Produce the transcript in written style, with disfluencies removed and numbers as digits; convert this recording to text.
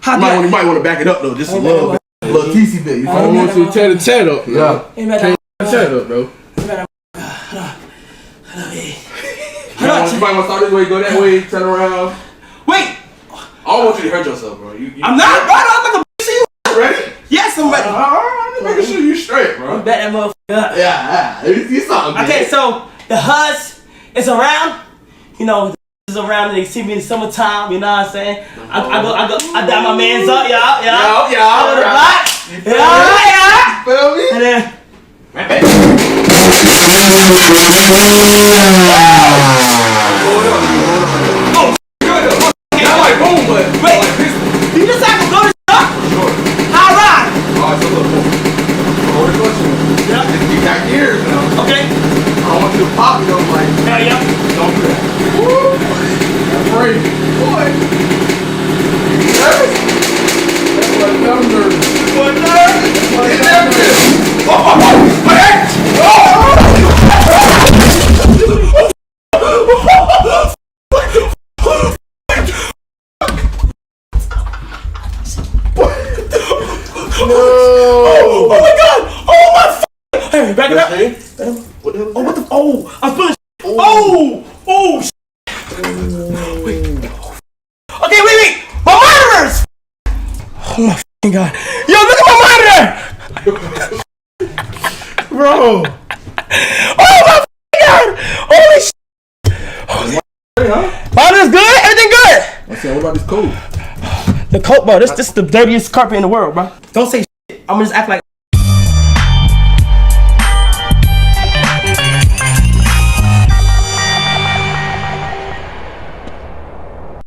You might want to back it up though, just a little bit. A little TC bit. You I don't want you to tear the chat up. Yeah. Tear the chat up, bro. You might want to start this way, go that way, turn around. Wait! I don't want you to hurt yourself, bro. I'm not, bro. I'm like a bitch. You ready? Yes, I'm ready. I'm just making sure you straight, bro. Bet that motherfucker up. Yeah. You saw it. Okay, so the Hus is around. You know, the is around and they see me in the summertime. You know what I'm saying? I dab my mans up, y'all. Yeah. Feel me? And then. You just have to go to shop? Sure. How ride? Alright, so look. Hold the clutch. Yeah. You got gears now. Okay. I don't want you to pop it over like. Yeah. Don't do that. Woo! That's crazy. Boy. You nervous? That's like thunder. What nerve? Get nervous. Oh my god! Oh my Hey, back it up. What the hell? Oh, what the? Oh, I'm feeling. Oh, wait. Okay, wait. My monitors. Oh my fucking god. Yo, look at my monitor. Bro. Oh my fucking god. Holy shit. Monitor's good. Everything good. I said, what about this coat? The coat, bro. This is the dirtiest carpet in the world, bro. Don't say shit. I'm gonna just act like.